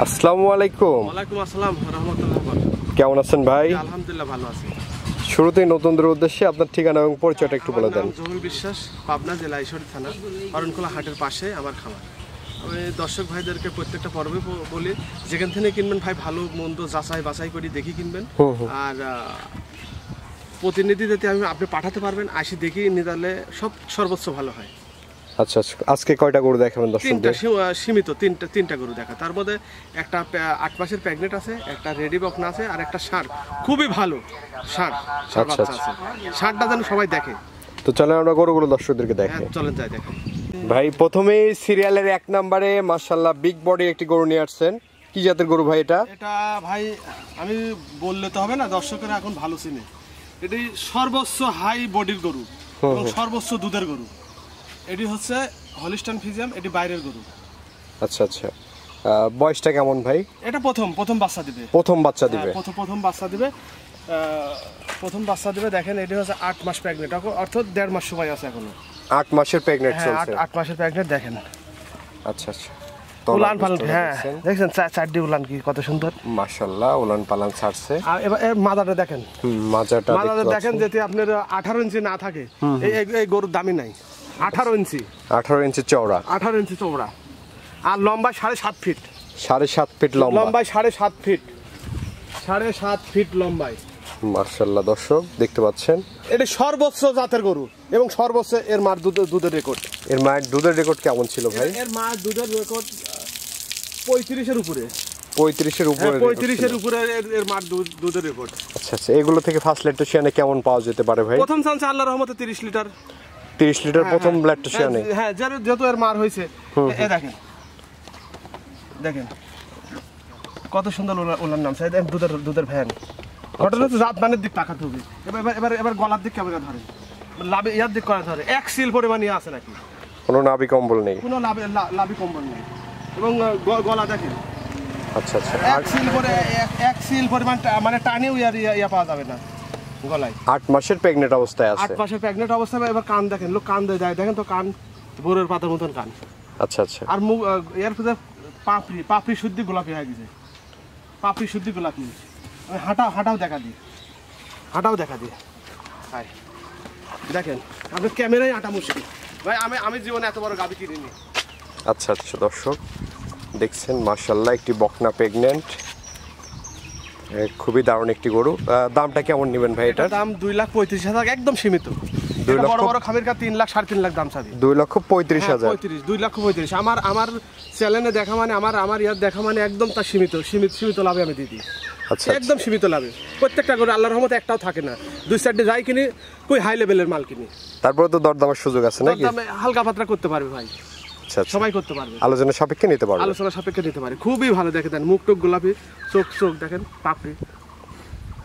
আসসালামু আলাইকুম। ওয়ালাইকুম আসসালাম রাহমাতুল্লাহ। কেমন আছেন ভাই? আলহামদুলিল্লাহ ভালো আছি। শুরুতেই নতুনদের উদ্দেশ্যে আপনার ঠিকানা এবং পরিচয়টা একটু বলে দেন। জহুর বিশ্বাস, পাবনা জেলা ঈশ্বরদী থানা, অরণখোলা হাটের পাশে আমার খামার। আমি দর্শক ভাইদেরকে প্রত্যেকটা পর্বে বলি, যেখান থেকে কিনবেন ভাই ভালো মন্দ যাচাই বাছাই করে দেখি কিনবেন। আর প্রতিনিধি যাতে আপনি পাঠাতে পারবেন, আসি দেখি নিতে সব সর্বোচ্চ ভালো হয়। আচ্ছা, আজকে কয়টা গরু দেখাবেন দর্শকদের? সীমিত তিনটা গরু দেখা, তার মধ্যে একটা 8 মাসের প্রেগনেন্ট আছে, একটা রেডি বকনা আছে, আর একটা ষাঁড় খুবই ভালো ষাঁড় বাচ্চা আছে। ষাঁড়টা যেন সবাই দেখে। তো চলেন আমরা গরুগুলো দর্শকদেরকে দেখাই। চলেন যাই দেখেন। ভাই প্রথমেই সিরিয়ালের 1 নম্বরে মাশাআল্লাহ বিগ বডি একটি গরু নিয়ে আসছেন। কি জাতের গরু ভাই এটা? এটা ভাই আমি বললে তো হবে না, দর্শকেরা এখন ভালো চিনে। এটি সর্বোচ্চ হাই বডির গরু এবং সর্বোচ্চ দুধের গরু। এটি হচ্ছে হলিস্টাইন ফ্রিজিয়ান, এটি বাইরের গরু। আচ্ছা, বয়সটা কেমন ভাই? এটা প্রথম বাচ্চা দিবে। প্রথম বাচ্চা দিবে? প্রথম বাচ্চা দিবে। প্রথম বাচ্চা দিবে। দেখেন এটি হচ্ছে 8 মাস প্রেগনেন্ট, অর্থাৎ 1.5 মাস সময় আছে এখনো। 8 মাসের প্রেগনেন্ট চলছে? 8 মাসের প্রেগনেন্ট। দেখেন আচ্ছা, উলান পালান, হ্যাঁ দেখছেন চারটি উলান কি কত সুন্দর মাশাআল্লাহ, উলান পালান ছাড়ছে। আর এবার মাজাটা দেখেন, মাজাটা দেখেন, যদি আপনার 18 ইঞ্চি না থাকে এই গরুর দামই নাই। 18 ইঞ্চি চওড়া, 18 ইঞ্চি চওড়া, আর লম্বা 7.5 ফিট। 7.5 ফিট লম্বায় 7.5 ফিট, 7.5 ফিট লম্বায়। মাশাআল্লাহ দর্শক দেখতে পাচ্ছেন, এটা সর্বোচ্চ জাতের গরু এবং সর্বোচ্চ এর মার দুধের রেকর্ড। এর মায়ের দুধের রেকর্ড কেমন ছিল ভাই? এর মায়ের দুধের রেকর্ড 35-এর উপরে। 35-এর উপরে? 35-এর উপরে এর মার দুধের রেকর্ড। আচ্ছা, এগুলো থেকে ফার্স্ট ল্যাকটোশিয়ানে কেমন পাওয়া যেতে পারে ভাই? প্রথম চান্সে আল্লাহর রহমতে 30 লিটার। 30 লিটার প্রথম ল্যাকটোশিয়ানে? হ্যাঁ, যেহেতু এর মার হয়েছে। দেখেন কত সুন্দর ওলার নাম, দুধের ভ্যান। ঘটনা তো জাত মানের দিক তাকাতে হবে। এবার গলার দিক কেমন ধরে, লাভে ইয়ার দিক করা ধরে 1 সিল পরিমাণ ইয়ে আছে নাকি? কোনো নাভি কম্বল নেই? কোনো লাভি কম্বল নেই। এবং গলা দেখেন। আচ্ছা, 1 সিল পরিমাণ মানে টানিও ইয়া পাওয়া যাবে না গলায়। 8 মাসের প্রেগনেন্ট অবস্থায় আছে? 8 মাসের প্রেগনেন্ট অবস্থায়। এবার কান দেখেন, লোক কান দেয়, দেখেন তো কান বোরের পাতার মতন কান। আচ্ছা, আর মুখ এর ভিতরে পাপড়ি শুদ্ধি গোলাপি হয়ে গেছে, পাপড়ি শুদ্ধি গোলাপি। আমি হাঁটাও দেখা দিই ভাই, দেখেন আপনি ক্যামেরায় আটা মুশকিল ভাই। আমি জীবনে এত বড় গাভী কিনিনি। আচ্ছা দর্শক দেখছেন মাশাআল্লাহ একটি বকনা প্রেগনেন্ট, খুবই দারুণ একটি গরু। দামটা কেমন নেবেন ভাই এটার? দাম 2,35,000, একদম সীমিত। বড় বড় খামিরকা 3 লাখ 3.5 লাখ দাম চাবি। 2,35,000? 2,35,000। আমার চ্যানেলে দেখা মানে আমার ইয়ার দেখা মানে একদম তার সীমিত লাভে আমি দিয়ে দিই। আচ্ছা, একদম সীমিত লাভে। প্রত্যেকটা গরু আল্লাহর রহমতে একটাও থাকে না, 2-4টে যাই কিনি, কই হাই লেভেলের মাল কিনি। তারপরে তো দরদামের সুযোগ আছে নাকি? হালকা পাতলা করতে পারবে ভাই। আচ্ছা, সবাই করতে পারবে, আলোচনা সাপেক্ষে নিতে পারবে। আলোচনা সাপেক্ষে নিতে পারে। খুবই ভালো দেখে দেন, মুখ টুক গোলাপি, চোখ দেখেন পাপড়ি।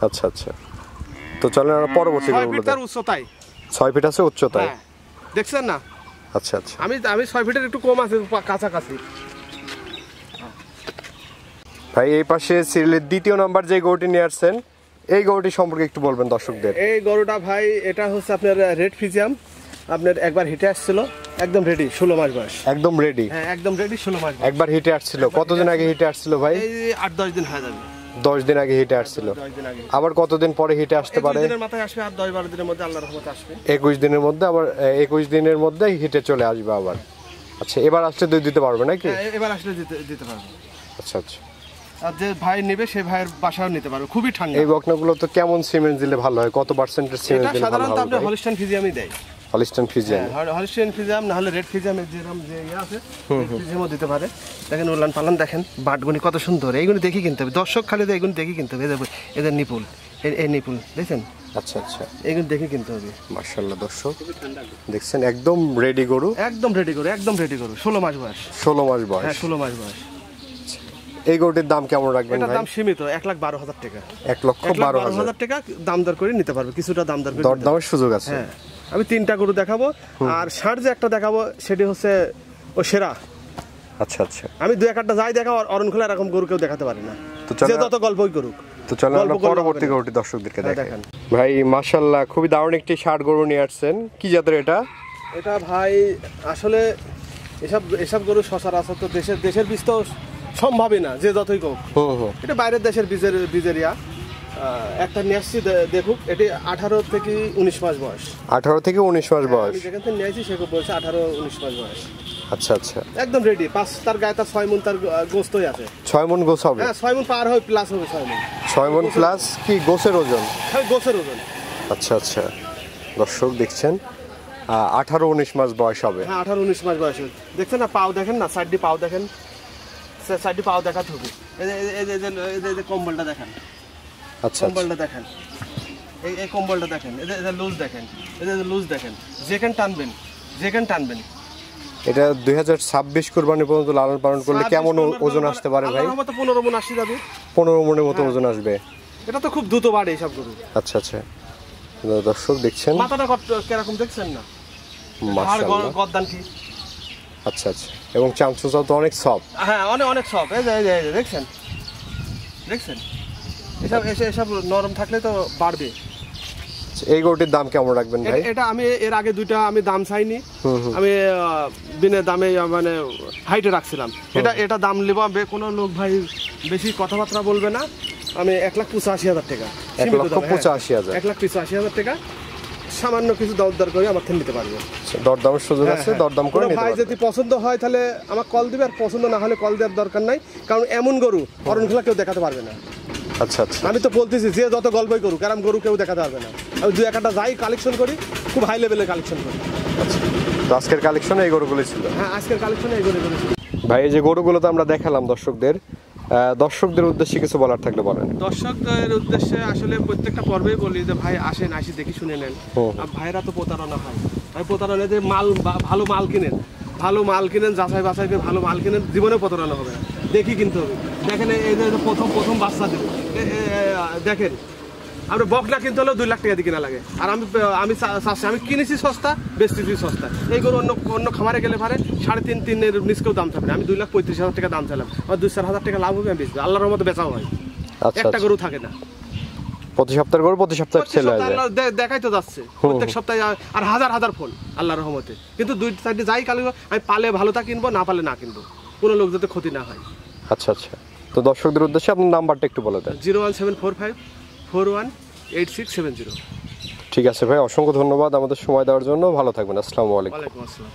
আচ্ছা, তো চলেন আমরা পরবর্তী গরুগুলো। 6 ফিট উচ্চতায়। 6 ফিট আছে উচ্চতায়? হ্যাঁ, দেখছেন না? আচ্ছা, আমি 6 ফিটের একটু কম আছে, কাছাকাছি। ভাই এই পাশে সিরিয়ালের 2য় নাম্বার যে গরুটি নিয়ে আসছেন, এই গরুটি সম্পর্কে একটু বলবেন দর্শকদের। এই গরুটা ভাই, এটা হচ্ছে আপনার রেড ফ্রিজিয়ান। আপনার একবার হিটে আসছিল, একদম রেডি, 16 মাস বয়স। একদম রেডি? হ্যাঁ, একদম রেডি, 16 মাস। একবার হিটে আসছিল? কতদিন আগে হিটে আসছিল ভাই? এই 8-10 দিন হয়ে যাবে। 10 দিন আগে হিটে আসছিল? আবার কতদিন পরে হিটে আসতে পারে? 2 দিনের মাথায় আসবে, আর 10-12 দিনের মধ্যে আল্লাহর রহমতে আসবে। 21 দিনের মধ্যে? আবার 21 দিনের মধ্যে হিটে চলে আসবে আবার? আচ্ছা, এবার আসলে দুধ দিতে পারবে নাকি? এবার আসলে দিতে পারবে। আচ্ছা, আর যে ভাই নেবে সেই ভাইয়ের বাসাও নিতে পারবে, খুবই ঠান্ডা। এই বকনাগুলো তো কেমন সিমেন্ট দিলে ভালো হয়? কত পার্সেন্টের সিমেন্ট দিলে ভালো হবে? সাধারণত আপনি হলিস্টাইন ফ্রিজিয়ামই দেয়। Holstein Friesian? হলিস্টাইন ফ্রিজিয়াম না হলে রেড ফ্রিজিয়ামের যেরকম যে ইয়ে আছে, ফ্রিজিয়ামও দিতে পারে। দেখেন উলান পালান, দেখেন বাটগুনি কত সুন্দর। এইগুলো দেখি কিনতে হবে দর্শক, খালি এইগুলো দেখি কিনতে হবে। এদের নিপুল, এই নিপুল দেখছেন? আচ্ছা, এইগুলো দেখে কিনতে হবে। মাশাআল্লাহ দর্শক দেখছেন একদম রেডি গরু? একদম রেডি গরু, 16 মাস বয়স। 16 মাস বয়স? হ্যাঁ, 16 মাস বয়স। এই গরুটির দাম কেমন রাখবেন ভাই? এটার দাম সীমিত, 1,12,000 টাকা। 1,12,000 টাকা দাম দর করে নিতে পারবে, কিছুটা দাম দর করে। দরদামের সুযোগ আছে? হ্যাঁ, আমি 3টা গরু দেখাবো, আর ষাঁড় যে একটা দেখাবো সেটি হচ্ছে ও সেরা। আচ্ছা, আমি 2-1টা যাই দেখাবো, অরণখোলা এরকম গরু কেউ দেখাতে পারে না, যে যত গল্পই করুক। তো চলেন আমরা পরবর্তী গরুটি দর্শকদেরকে দেখাই। ভাই মাশাআল্লাহ খুবই দারুণ একটি ষাঁড় গরু নিয়ে আসছেন, কি জাতের এটা? এটা ভাই আসলে এসব গরু সচরাচর তো দেশের বীজ তো সম্ভবই না, যে যতই হোক। হুম। এটা বাইরের দেশের বীজেরিয়া। একটা নিয়ে আসছি, দেখুক, এটি 18 থেকে 19 মাস বয়স। 18 থেকে 19 মাস বয়স। আমি যেখান থেকে নিয়ে আসছি সে বলছে 18-19 মাস বয়স। আচ্ছা আচ্ছা। একদম রেডি। তার গায়ে তার 6 মণ তার গোস্তই আছে। 6 মণ গোস হবে? হ্যাঁ, 6 মণ পার হবে, প্লাস হবে 6 মণ। 6 মণ প্লাস কি গোসের ওজন? হ্যাঁ, গোসের ওজন। আচ্ছা আচ্ছা। দর্শক দেখছেন 18-19 মাস বয়স হবে। হ্যাঁ, 18-19 মাস বয়স। দেখছেন না, পাও দেখেন না, সাইডে পাও দেখেন, সাইডে পাও দেখাতে হবে। এই যে কম্বলটা দেখেন, আচ্ছা। কম্বলটা দেখেন, এই কম্বলটা দেখেন, এই লুজ দেখেন, এই লুজ দেখেন, যেখানে টানবেন। এটা 2026 কুরবানি পর্যন্ত লালন পালন করলে কেমন ওজন আসতে পারে ভাই? আমার মতো 15 মণ আসি যাবে। 15 মণের মতো ওজন আসবে। এটা তো খুব দ্রুত বাড়ে এইসব গরু। আচ্ছা আচ্ছা। দর্শক দেখছেন মাথাটা কিরকম দেখছেন না, মাশাআল্লাহ, গর্দান কি। আচ্ছা আচ্ছা। এবং চামচুচাও তো অনেক সফট। হ্যাঁ, অনেক সফট। এই যে দেখছেন এসব নরম থাকলে তো বাড়বে। এই গরুটির দাম কেমন রাখবেন ভাই? এটা আমি এর আগে দুইটা আমি দাম চাইনি, আমি বিনা দামে মানে হাইটে রাখছিলাম। এটা দাম নিব, কোনো লোক ভাই বেশি কথাবার্তা বলবে না। আমি 1,85,000 টাকা। 1,85,000? 1,85,000 টাকা সামান্য কিছু দরদার করে আমার থেকে নিতে পারবে। দরদামের সুযোগ আছে, দরদাম করে নিতে ভাই পারবে। যদি পছন্দ হয় তাহলে আমার কল দিবে, আর পছন্দ না হলে কল দেওয়ার দরকার নাই, কারণ এমন গরু অরণখোলা কেউ দেখাতে পারবে না। আচ্ছা আচ্ছা। আমি তো বলতেছি, যে যত গল্পই করুক, কারণ গরু কেউ দেখাতে পারবে না। আমি 2-1টা যাই কালেকশন করি, খুব হাই লেভেলের কালেকশন করি। আচ্ছা, তো আজকের কালেকশনে এই গরুগুলো ছিল? হ্যাঁ, আজকের কালেকশনে এই গরুগুলো ছিল। ভাই এই যে গরুগুলো তো আমরা দেখালাম দর্শকদের উদ্দেশ্যে কিছু বলার থাকলে বলেন। দর্শকদের উদ্দেশ্যে আসলে প্রত্যেকটা পর্বেই বলি যে ভাই আসেন, আসি দেখি শুনে নেন। ভাইরা তো প্রতারণা হয়, ভাই প্রতারণা যে ভালো মাল কিনেন, যাচাই বাছাই করে ভালো মাল কিনেন, জীবনে প্রতারণা হবে না। দেখি কিনতে হবে। দেখেন এই যে প্রথম বাচ্চা দেবে, দেখেন আমরা বকনা কিনতে হলেও 2 লাখ টাকা দিয়ে কিনা লাগে। আর আমি কিনেছি সস্তা, বেচতেছি সস্তা। এই গরু অন্য খামারে গেলে পারে 3.5-3 নিচকেও দাম থাকবে। আমি 2,35,000 টাকা দাম চাইলাম, আমার 2-4 হাজার টাকা লাভ হবে, আমি বেচবো। আল্লাহর রহমতে বেচাও হয়। একটা গরু থাকে না, প্রতি সপ্তাহের গরু প্রতি সপ্তাহে ছেলে দেখাই তো যাচ্ছে প্রত্যেক সপ্তাহে, আর হাজার ফোন আল্লাহর রহমতে। কিন্তু 2 যাই কালি আমি পালে ভালোটা কিনবো, না পালে না কিনবো, কোনো লোক যাতে ক্ষতি না হয়। আচ্ছা আচ্ছা। তো দর্শকদের উদ্দেশ্যে আপনার নাম্বারটা একটু বলে দেন। 01745418670। ঠিক আছে ভাই, অসংখ্য ধন্যবাদ আমাদের সময় দেওয়ার জন্য। ভালো থাকবেন। আসসালামু আলাইকুম। ওয়ালাইকুম আসসালাম।